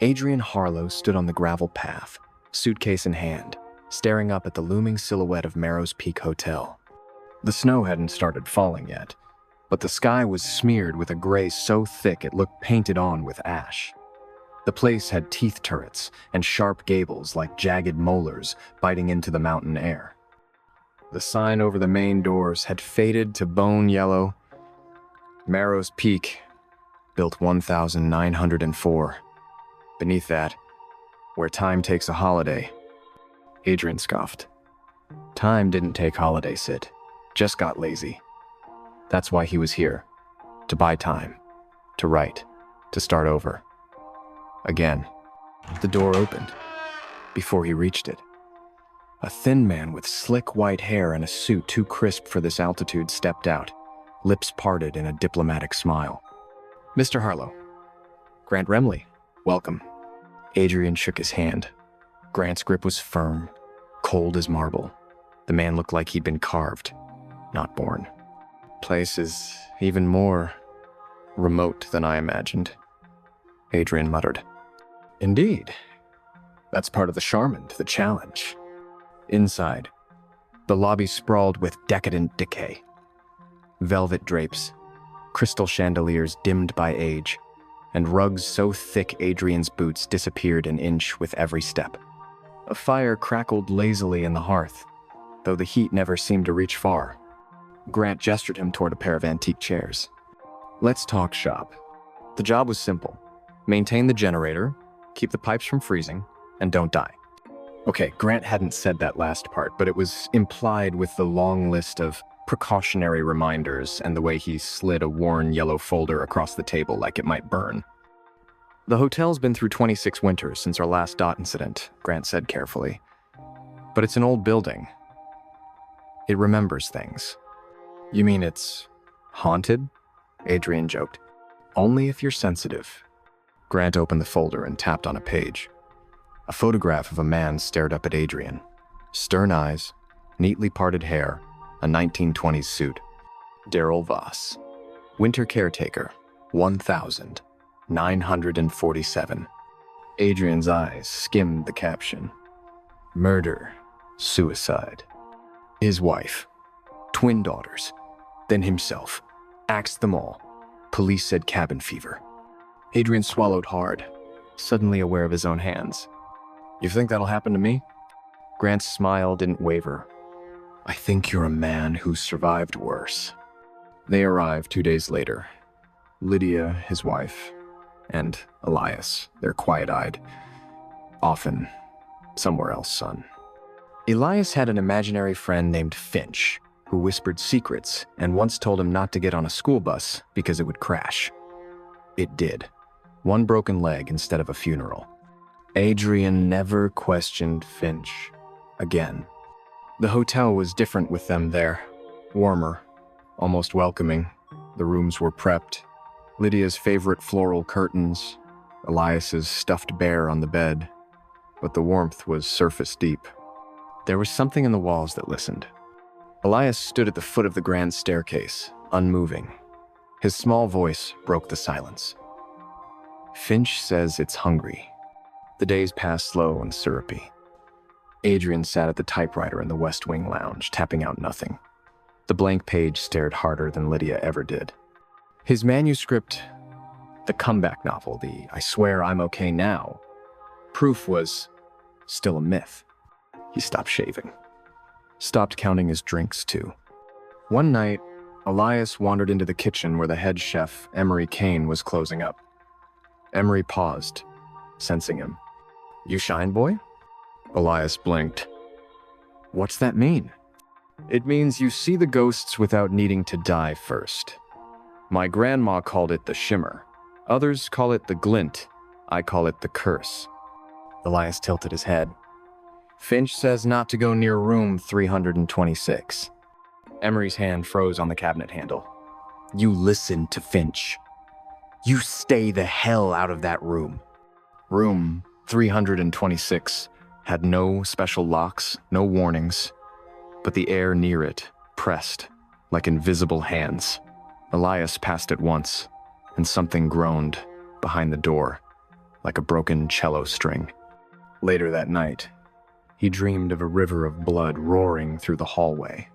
Adrian Harlow stood on the gravel path, suitcase in hand, staring up at the looming silhouette of Marrow's Peak Hotel. The snow hadn't started falling yet, but the sky was smeared with a gray so thick it looked painted on with ash. The place had teeth turrets and sharp gables like jagged molars biting into the mountain air. The sign over the main doors had faded to bone yellow. Marrow's Peak, built 1904. Beneath that, where time takes a holiday. Adrian scoffed. Time didn't take holiday, Sid. Just got lazy. That's why he was here. To buy time. To write. To start over. Again. The door opened. Before he reached it. A thin man with slick white hair and a suit too crisp for this altitude stepped out, lips parted in a diplomatic smile. Mr. Harlow. Grant Remley. Welcome. Adrian shook his hand. Grant's grip was firm, cold as marble. The man looked like he'd been carved, not born. Place is even more remote than I imagined, Adrian muttered. Indeed. That's part of the charm, the challenge. Inside, the lobby sprawled with decadent decay. Velvet drapes, crystal chandeliers dimmed by age, and rugs so thick Adrian's boots disappeared an inch with every step. A fire crackled lazily in the hearth, though the heat never seemed to reach far. Grant gestured him toward a pair of antique chairs. Let's talk shop. The job was simple. Maintain the generator, keep the pipes from freezing, and don't die. Okay, Grant hadn't said that last part, but it was implied with the long list of precautionary reminders and the way he slid a worn yellow folder across the table like it might burn. The hotel's been through 26 winters since our last dot incident, Grant said carefully. But it's an old building. It remembers things. You mean it's haunted? Adrian joked. Only if you're sensitive. Grant opened the folder and tapped on a page. A photograph of a man stared up at Adrian. Stern eyes, neatly parted hair, a 1920s suit. Daryl Voss. Winter caretaker, 1947. Adrian's eyes skimmed the caption. Murder, suicide. His wife, twin daughters, then himself. Axed them all. Police said cabin fever. Adrian swallowed hard, suddenly aware of his own hands. You think that'll happen to me? Grant's smile didn't waver. I think you're a man who survived worse. They arrived 2 days later. Lydia, his wife, and Elias, their quiet-eyed, often somewhere else son. Elias had an imaginary friend named Finch, who whispered secrets and once told him not to get on a school bus because it would crash. It did. One broken leg instead of a funeral. Adrian never questioned Finch again. The hotel was different with them there. Warmer, almost welcoming. The rooms were prepped. Lydia's favorite floral curtains, Elias's stuffed bear on the bed. But the warmth was surface deep. There was something in the walls that listened. Elias stood at the foot of the grand staircase, unmoving. His small voice broke the silence. Finch says it's hungry. The days passed slow and syrupy. Adrian sat at the typewriter in the West Wing lounge, tapping out nothing. The blank page stared harder than Lydia ever did. His manuscript, the comeback novel, the I Swear I'm Okay Now, proof was still a myth. He stopped shaving. Stopped counting his drinks, too. One night, Elias wandered into the kitchen where the head chef, Emery Kane, was closing up. Emery paused, sensing him. You shine, boy? Elias blinked. What's that mean? It means you see the ghosts without needing to die first. My grandma called it the shimmer. Others call it the glint. I call it the curse. Elias tilted his head. Finch says not to go near room 326. Emery's hand froze on the cabinet handle. You listen to Finch. You stay the hell out of that room. Room 326 had no special locks, no warnings, but the air near it pressed like invisible hands. Elias passed it once, and something groaned behind the door, like a broken cello string. Later that night, he dreamed of a river of blood roaring through the hallway.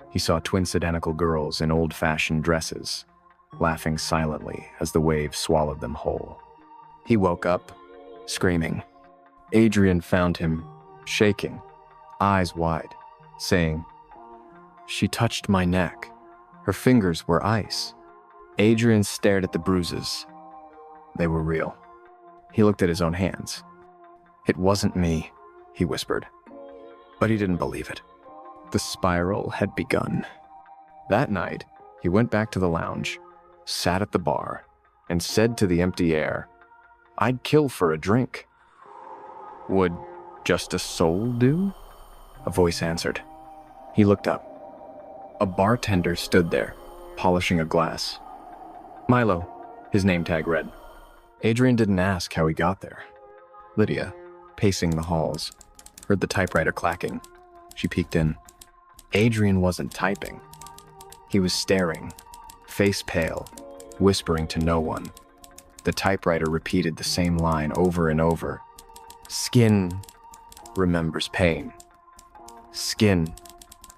He saw twin identical girls in old-fashioned dresses, laughing silently as the wave swallowed them whole. He woke up, screaming. Adrian found him, shaking, eyes wide, saying, "She touched my neck. Her fingers were ice." Adrian stared at the bruises. They were real. He looked at his own hands. "It wasn't me," he whispered. But he didn't believe it. The spiral had begun. That night, he went back to the lounge, sat at the bar, and said to the empty air, "I'd kill for a drink." "Would just a soul do?" a voice answered. He looked up. A bartender stood there, polishing a glass. Milo, his name tag read. Adrian didn't ask how he got there. Lydia, pacing the halls, heard the typewriter clacking. She peeked in. Adrian wasn't typing. He was staring, face pale, whispering to no one. The typewriter repeated the same line over and over. "Skin remembers pain. Skin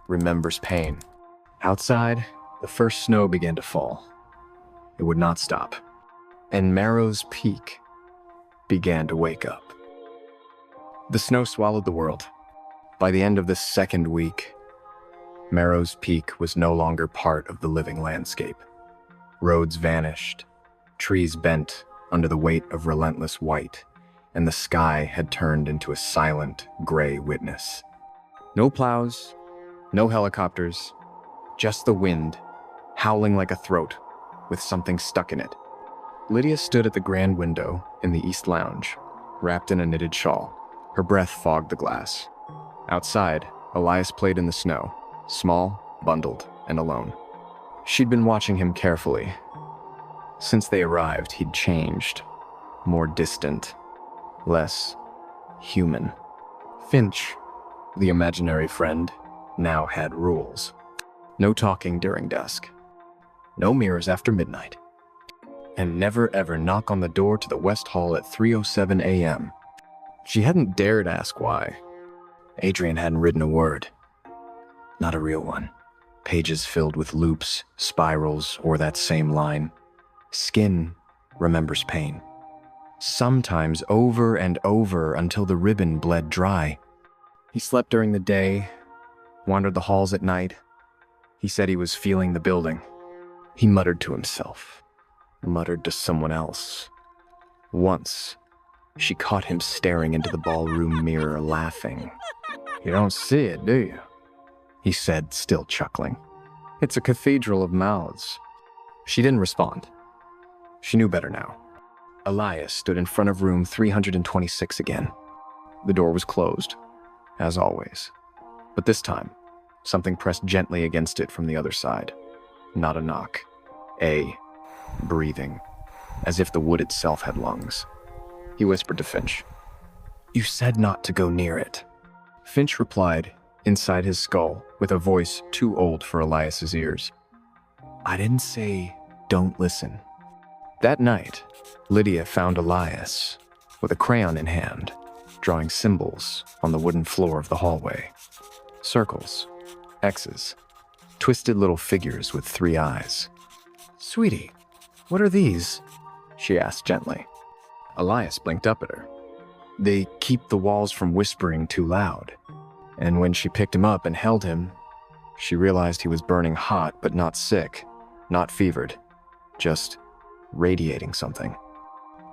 remembers pain." Outside, the first snow began to fall. It would not stop. And Marrow's Peak began to wake up. The snow swallowed the world. By the end of the second week, Marrow's Peak was no longer part of the living landscape. Roads vanished, trees bent under the weight of relentless white, and the sky had turned into a silent, gray witness. No plows, no helicopters, just the wind, howling like a throat, with something stuck in it. Lydia stood at the grand window in the East Lounge, wrapped in a knitted shawl. Her breath fogged the glass. Outside, Elias played in the snow, small, bundled, and alone. She'd been watching him carefully. Since they arrived, he'd changed. More distant, less human. Finch, the imaginary friend, now had rules. No talking during dusk. No mirrors after midnight. And never ever knock on the door to the West Hall at 3:07 a.m. She hadn't dared ask why. Adrian hadn't written a word. Not a real one. Pages filled with loops, spirals, or that same line. Skin remembers pain. Sometimes over and over until the ribbon bled dry. He slept during the day, wandered the halls at night. He said he was feeling the building. He muttered to himself, muttered to someone else. Once, she caught him staring into the ballroom mirror, laughing. "You don't see it, do you?" he said, still chuckling. "It's a cathedral of mouths." She didn't respond. She knew better now. Elias stood in front of room 326 again. The door was closed, as always. But this time, something pressed gently against it from the other side. Not a knock. A breathing, as if the wood itself had lungs. He whispered to Finch, "You said not to go near it." Finch replied, inside his skull, with a voice too old for Elias's ears. "I didn't say don't listen." That night, Lydia found Elias, with a crayon in hand, drawing symbols on the wooden floor of the hallway. Circles, X's, twisted little figures with 3 eyes. "Sweetie, what are these?" she asked gently. Elias blinked up at her. "They keep the walls from whispering too loud." And when she picked him up and held him, she realized he was burning hot but not sick, not fevered, just radiating something.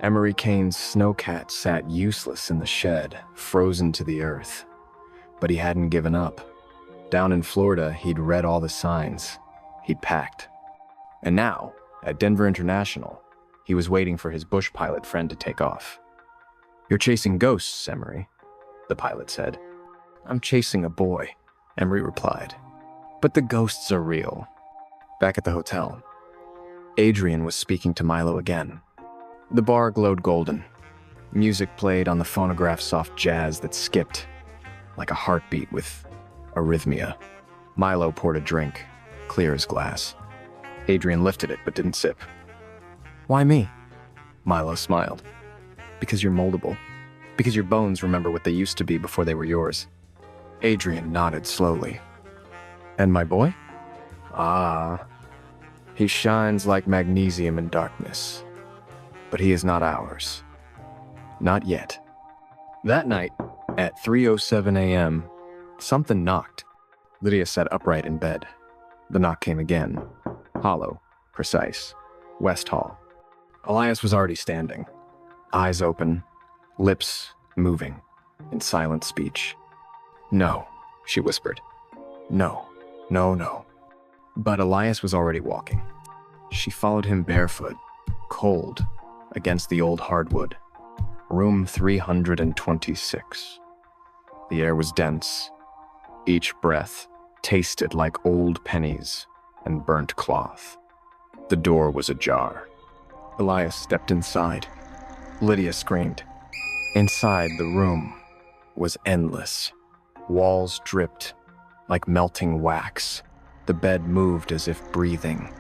Emery Kane's snowcat sat useless in the shed, frozen to the earth. But he hadn't given up. Down in Florida, he'd read all the signs. He'd packed. And now, at Denver International, he was waiting for his bush pilot friend to take off. "You're chasing ghosts, Emery," the pilot said. "I'm chasing a boy," Emery replied. "But the ghosts are real." Back at the hotel, Adrian was speaking to Milo again. The bar glowed golden. Music played on the phonograph's soft jazz that skipped, like a heartbeat with arrhythmia. Milo poured a drink, clear as glass. Adrian lifted it but didn't sip. "Why me?" Milo smiled. Because you're moldable. Because your bones remember what they used to be before they were yours. Adrian nodded slowly. And my boy? Ah, he shines like magnesium in darkness. But he is not ours. Not yet. That night, at 3:07 a.m., something knocked. Lydia sat upright in bed. The knock came again. Hollow, precise. West Hall. Elias was already standing. Eyes open, lips moving, in silent speech. No, she whispered. No, no, no. But Elias was already walking. She followed him barefoot, cold, against the old hardwood. Room 326. The air was dense. Each breath tasted like old pennies and burnt cloth. The door was ajar. Elias stepped inside. Lydia screamed. Inside the room was endless. Walls dripped like melting wax. The bed moved as if breathing.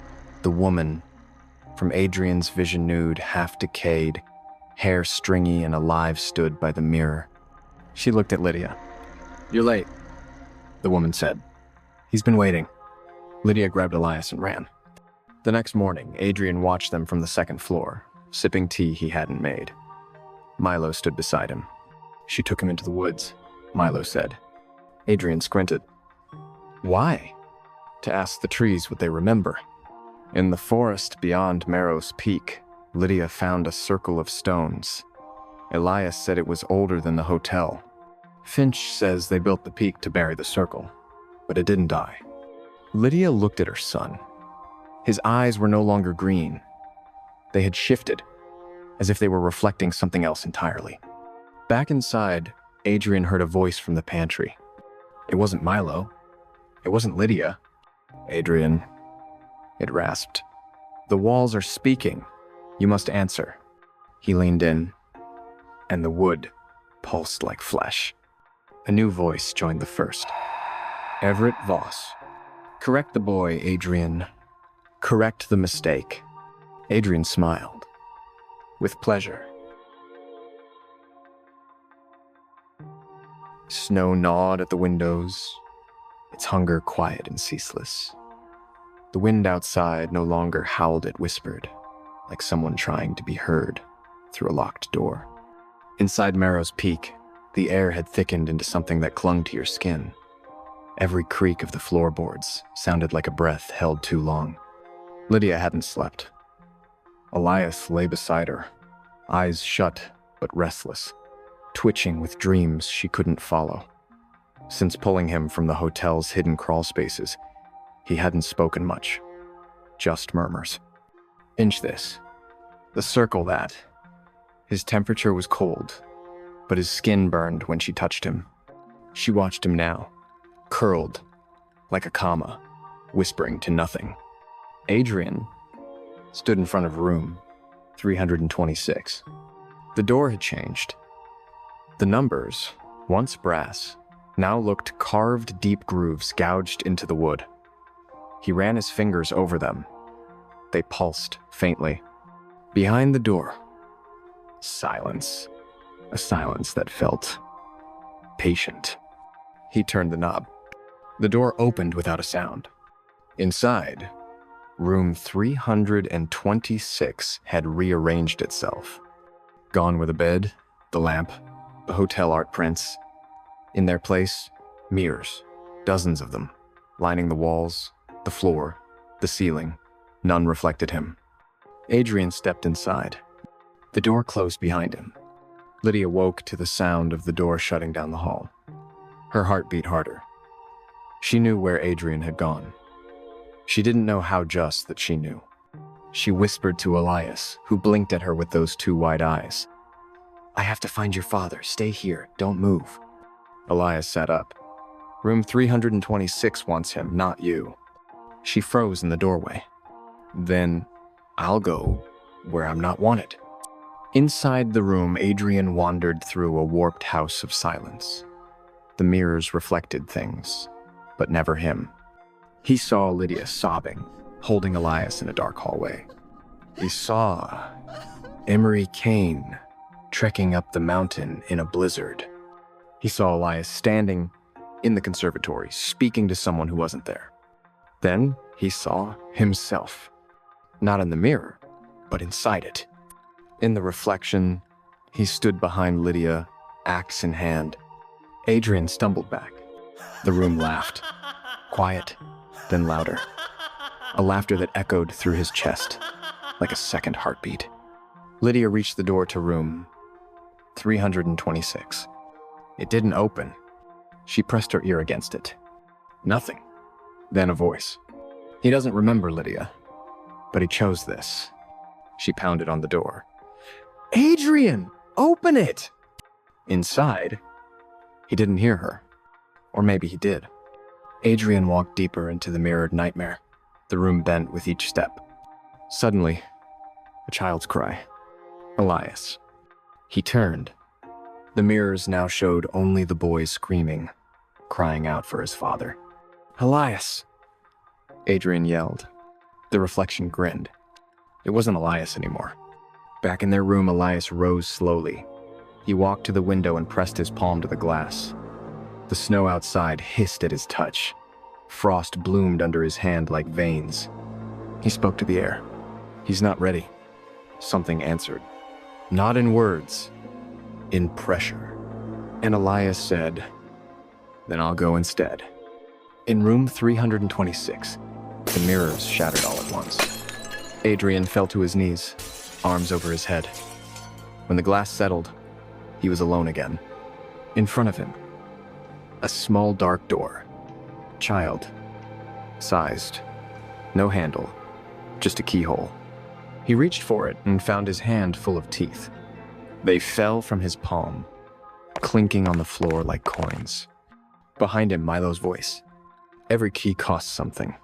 The woman, from Adrian's vision nude, half decayed, hair stringy and alive, stood by the mirror. She looked at Lydia. You're late, the woman said. He's been waiting. Lydia grabbed Elias and ran. The next morning, Adrian watched them from the second floor, sipping tea he hadn't made. Milo stood beside him. She took him into the woods, Milo said. Adrian squinted. Why? To ask the trees what they remember. In the forest beyond Marrow's peak, Lydia found a circle of stones. Elias said it was older than the hotel. Finch says they built the peak to bury the circle, but it didn't die. Lydia looked at her son. His eyes were no longer green. They had shifted, as if they were reflecting something else entirely. Back inside, Adrian heard a voice from the pantry. It wasn't Milo. It wasn't Lydia. Adrian, it rasped. The walls are speaking. You must answer. He leaned in, and the wood pulsed like flesh. A new voice joined the first. Everett Voss. Correct the boy, Adrian. Correct the mistake. Adrian smiled. With pleasure. Snow gnawed at the windows, its hunger quiet and ceaseless. The wind outside no longer howled, it whispered, like someone trying to be heard through a locked door. Inside Marrow's peak, the air had thickened into something that clung to your skin. Every creak of the floorboards sounded like a breath held too long. Lydia hadn't slept. Elias lay beside her, eyes shut but restless, twitching with dreams she couldn't follow. Since pulling him from the hotel's hidden crawl spaces, he hadn't spoken much, just murmurs. Inch this, the circle that. His temperature was cold, but his skin burned when she touched him. She watched him now, curled like a comma, whispering to nothing. Adrian stood in front of room 326. The door had changed. The numbers, once brass, now looked carved deep grooves gouged into the wood. He ran his fingers over them. They pulsed faintly. Behind the door, silence. A silence that felt patient. He turned the knob. The door opened without a sound. Inside, room 326 had rearranged itself. Gone were the bed, the lamp, the hotel art prints. In their place, mirrors, dozens of them, lining the walls, the floor, the ceiling. None reflected him. Adrian stepped inside. The door closed behind him. Lydia woke to the sound of the door shutting down the hall. Her heart beat harder. She knew where Adrian had gone. She didn't know how just that she knew. She whispered to Elias, who blinked at her with those two wide eyes. I have to find your father. Stay here. Don't move. Elias sat up. Room 326 wants him, not you. She froze in the doorway. Then I'll go where I'm not wanted. Inside the room, Adrian wandered through a warped house of silence. The mirrors reflected things, but never him. He saw Lydia sobbing, holding Elias in a dark hallway. He saw Emery Kane trekking up the mountain in a blizzard. He saw Elias standing in the conservatory, speaking to someone who wasn't there. Then he saw himself, not in the mirror, but inside it. In the reflection, he stood behind Lydia, axe in hand. Adrian stumbled back. The room laughed. Quiet, then louder. A laughter that echoed through his chest, like a second heartbeat. Lydia reached the door to room 326. It didn't open. She pressed her ear against it. Nothing. Then a voice. He doesn't remember Lydia, but he chose this. She pounded on the door. Adrian, open it! Inside, he didn't hear her. Or maybe he did. Adrian walked deeper into the mirrored nightmare. The room bent with each step. Suddenly, a child's cry. Elias. He turned. The mirrors now showed only the boy screaming, crying out for his father. Elias! Adrian yelled. The reflection grinned. It wasn't Elias anymore. Back in their room, Elias rose slowly. He walked to the window and pressed his palm to the glass. The snow outside hissed at his touch. Frost bloomed under his hand like veins. He spoke to the air. He's not ready. Something answered. Not in words, in pressure. And Elias said, then I'll go instead. In room 326, the mirrors shattered all at once. Adrian fell to his knees, arms over his head. When the glass settled, he was alone again. In front of him, a small dark door. Child-sized. No handle, just a keyhole. He reached for it and found his hand full of teeth. They fell from his palm, clinking on the floor like coins. Behind him, Milo's voice. Every key costs something.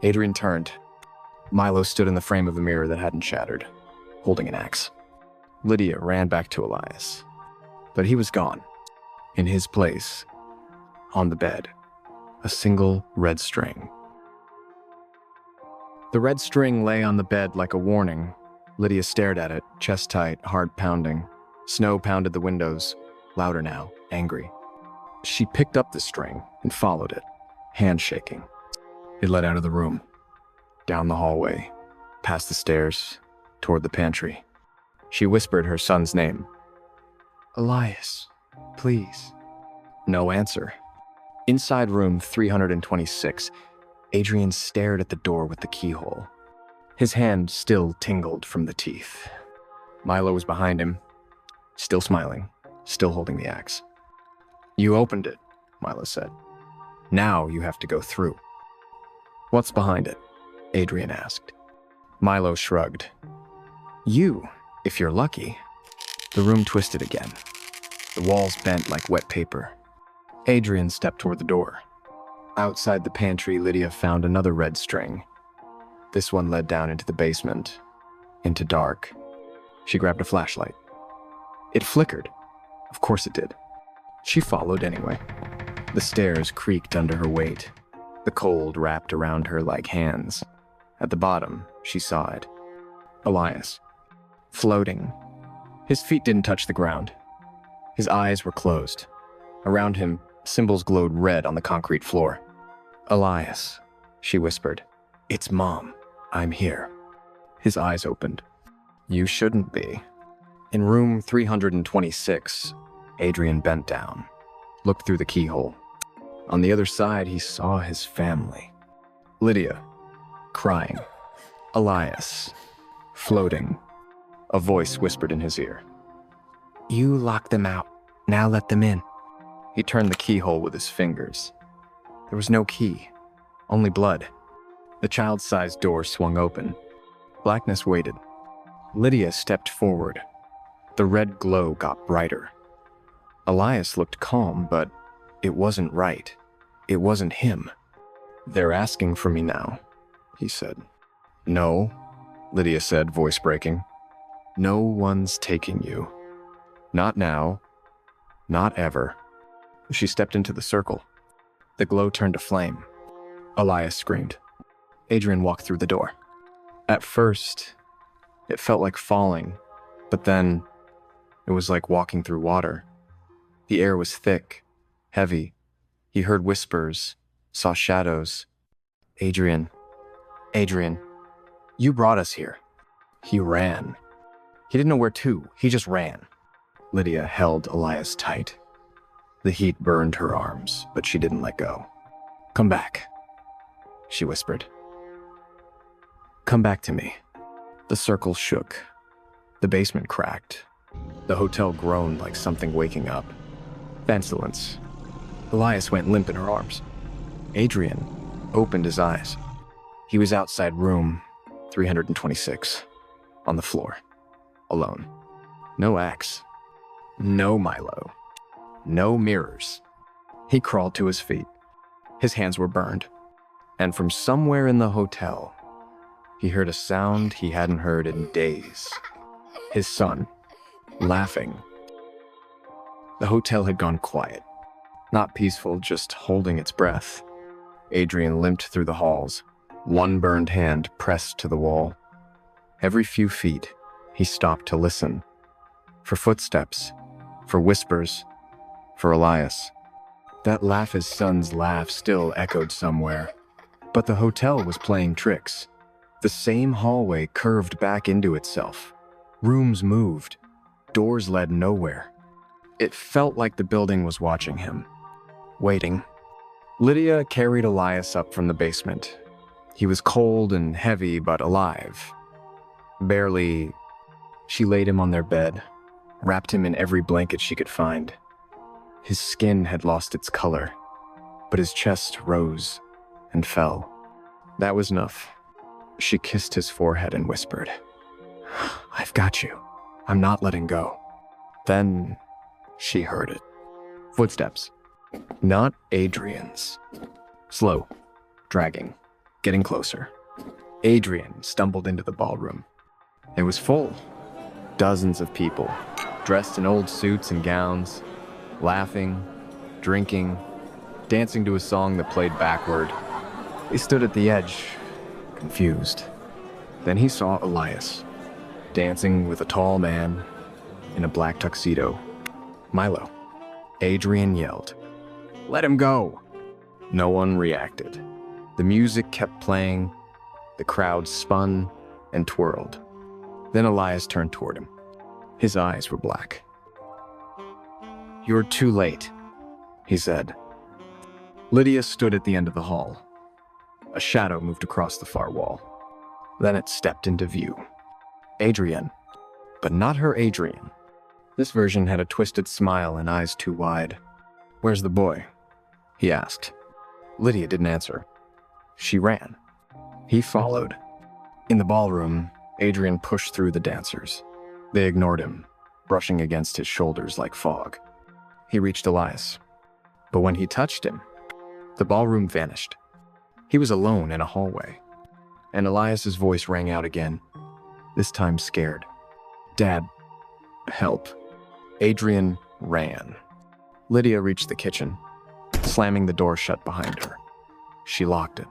Adrian turned. Milo stood in the frame of a mirror that hadn't shattered, holding an axe. Lydia ran back to Elias. But he was gone. In his place, on the bed, a single red string. The red string lay on the bed like a warning. Lydia stared at it, chest tight, heart pounding. Snow pounded the windows, louder now, angry. She picked up the string and followed it, hand shaking. It led out of the room, down the hallway, past the stairs, toward the pantry. She whispered her son's name. Elias, please. No answer. Inside room 326, Adrian stared at the door with the keyhole. His hand still tingled from the teeth. Milo was behind him, still smiling, still holding the axe. You opened it, Milo said. Now you have to go through. What's behind it? Adrian asked. Milo shrugged. You, if you're lucky. The room twisted again. The walls bent like wet paper. Adrian stepped toward the door. Outside the pantry, Lydia found another red string. This one led down into the basement, into dark. She grabbed a flashlight. It flickered. Of course it did. She followed anyway. The stairs creaked under her weight. The cold wrapped around her like hands. At the bottom, she saw it. Elias. Floating. His feet didn't touch the ground. His eyes were closed. Around him, symbols glowed red on the concrete floor. Elias, she whispered. It's Mom. I'm here. His eyes opened. You shouldn't be. In room 326, Adrian bent down, looked through the keyhole. On the other side, he saw his family. Lydia, crying. Elias, floating. A voice whispered in his ear. You locked them out. Now let them in. He turned the keyhole with his fingers. There was no key, only blood. The child-sized door swung open. Blackness waited. Lydia stepped forward. The red glow got brighter. Elias looked calm, but it wasn't right. It wasn't him. They're asking for me now, he said. No, Lydia said, voice breaking. No one's taking you. Not now. Not ever. She stepped into the circle. The glow turned to flame. Elias screamed. Adrian walked through the door. At first, it felt like falling, but then It was like walking through water. The air was thick, heavy. He heard whispers, saw shadows. Adrian, Adrian, you brought us here. He ran. He didn't know where to, he just ran. Lydia held Elias tight. The heat burned her arms, but she didn't let go. Come back, she whispered. Come back to me. The circle shook. The basement cracked. The hotel groaned like something waking up. Then silence. Elias went limp in her arms. Adrian opened his eyes. He was outside room 326, on the floor, alone. No axe, no Milo, no mirrors. He crawled to his feet. His hands were burned. And from somewhere in the hotel, he heard a sound he hadn't heard in days. His son, laughing. The hotel had gone quiet. Not peaceful, just holding its breath. Adrian limped through the halls, one burned hand pressed to the wall. Every few feet, he stopped to listen. For footsteps, for whispers, for Elias. That laugh, his son's laugh, still echoed somewhere. But the hotel was playing tricks. The same hallway curved back into itself. Rooms moved. Doors led nowhere. It felt like the building was watching him, waiting. Lydia carried Elias up from the basement. He was cold and heavy, but alive. Barely. She laid him on their bed, wrapped him in every blanket she could find. His skin had lost its color, but his chest rose and fell. That was enough. She kissed his forehead and whispered, I've got you. I'm not letting go. Then she heard it. Footsteps. Not Adrian's. Slow, dragging, getting closer. Adrian stumbled into the ballroom. It was full. Dozens of people, dressed in old suits and gowns, laughing, drinking, dancing to a song that played backward. They stood at the edge, confused. Then he saw Elias, dancing with a tall man in a black tuxedo. Milo. Adrian yelled, Let him go! No one reacted. The music kept playing. The crowd spun and twirled. Then Elias turned toward him. His eyes were black. You're too late, he said. Lydia stood at the end of the hall. A shadow moved across the far wall. Then it stepped into view. Adrian, but not her Adrian. This version had a twisted smile and eyes too wide. Where's the boy? He asked. Lydia didn't answer. She ran. He followed. In the ballroom, Adrian pushed through the dancers. They ignored him, brushing against his shoulders like fog. He reached Elias. But when he touched him, the ballroom vanished. He was alone in a hallway. And Elias's voice rang out again, this time scared. Dad, help. Adrian ran. Lydia reached the kitchen, slamming the door shut behind her. She locked it,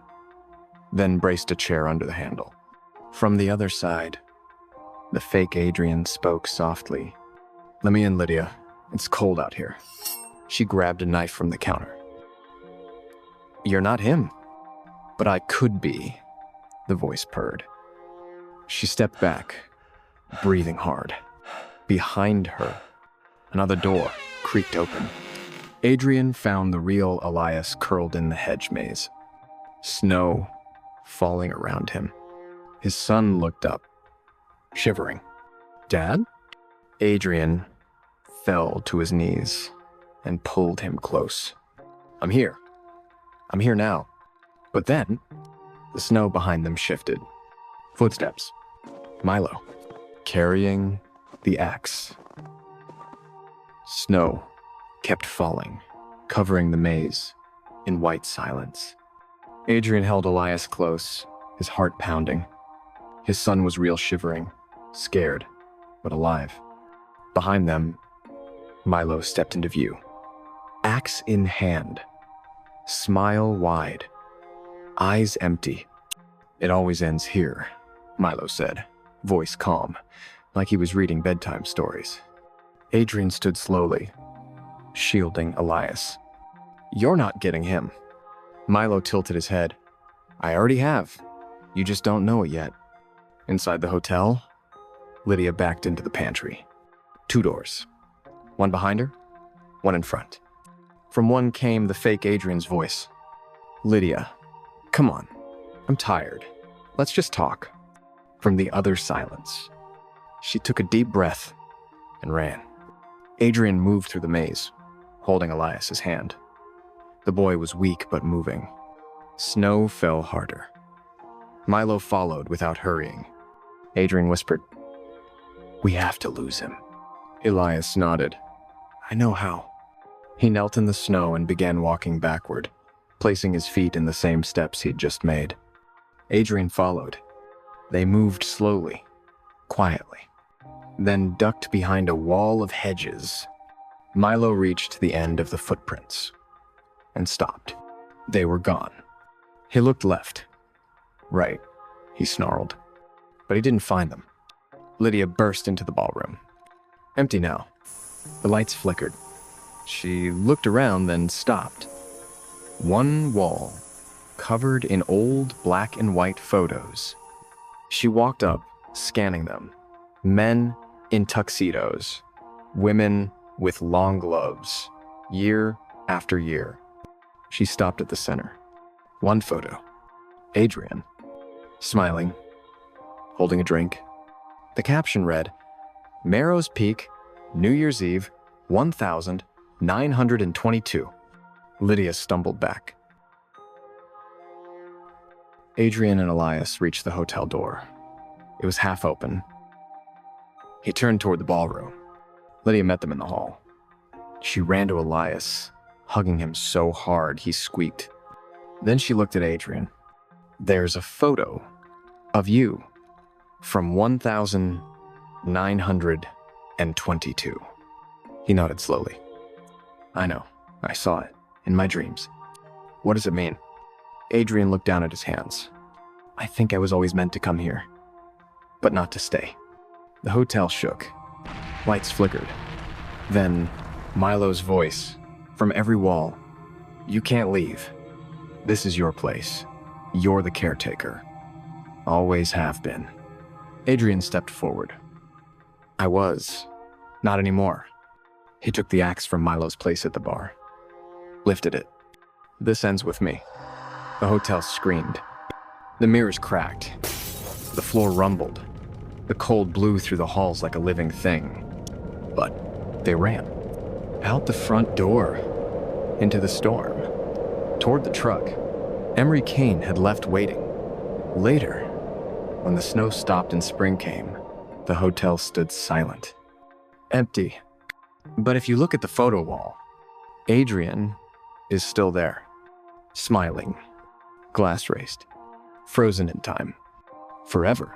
then braced a chair under the handle. From the other side, the fake Adrian spoke softly. Let me in, Lydia. It's cold out here. She grabbed a knife from the counter. You're not him. But I could be, the voice purred. She stepped back, breathing hard. Behind her, another door creaked open. Adrian found the real Elias curled in the hedge maze. Snow falling around him. His son looked up, shivering. Dad? Adrian fell to his knees and pulled him close. I'm here. I'm here now. But then, the snow behind them shifted. Footsteps. Milo, carrying the axe. Snow kept falling, covering the maze in white silence. Adrian held Elias close, his heart pounding. His son was real shivering, scared, but alive. Behind them, Milo stepped into view. Axe in hand, smile wide, eyes empty. It always ends here, Milo said, voice calm, like he was reading bedtime stories. Adrian stood slowly, shielding Elias. "You're not getting him." Milo tilted his head. "I already have. You just don't know it yet." Inside the hotel, Lydia backed into the pantry. 2 doors. One behind her, one in front. From one came the fake Adrian's voice. "Lydia, come on. I'm tired. Let's just talk." From the other, silence. She took a deep breath and ran. Adrian moved through the maze, holding Elias's hand. The boy was weak but moving. Snow fell harder. Milo followed without hurrying. Adrian whispered, "We have to lose him." Elias nodded. "I know how." He knelt in the snow and began walking backward, placing his feet in the same steps he'd just made. Adrian followed. They moved slowly, quietly, then ducked behind a wall of hedges. Milo reached the end of the footprints and stopped. They were gone. He looked left. "Right," he snarled. But he didn't find them. Lydia burst into the ballroom. Empty now. The lights flickered. She looked around, then stopped. One wall, covered in old black and white photos. She walked up, scanning them. Men in tuxedos. Women with long gloves. Year after year. She stopped at the center. One photo. Adrian. Smiling. Holding a drink. The caption read, "Marrow's Peak, New Year's Eve, 1922. Lydia stumbled back. Adrian and Elias reached the hotel door. It was half open. He turned toward the ballroom. Lydia met them in the hall. She ran to Elias, hugging him so hard he squeaked. Then she looked at Adrian. "There's a photo of you from 1922. He nodded slowly. "I know. I saw it. In my dreams." "What does it mean?" Adrian looked down at his hands. "I think I was always meant to come here, but not to stay." The hotel shook. Lights flickered. Then, Milo's voice, from every wall. "You can't leave. This is your place. You're the caretaker. Always have been." Adrian stepped forward. "I was. Not anymore." He took the axe from Milo's place at the bar. Lifted it. "This ends with me." The hotel screamed. The mirrors cracked. The floor rumbled. The cold blew through the halls like a living thing. But they ran. Out the front door. Into the storm. Toward the truck. Emery Kane had left waiting. Later, when the snow stopped and spring came, the hotel stood silent. Empty. But if you look at the photo wall, Adrian is still there. Smiling. Glass raised. Frozen in time. Forever.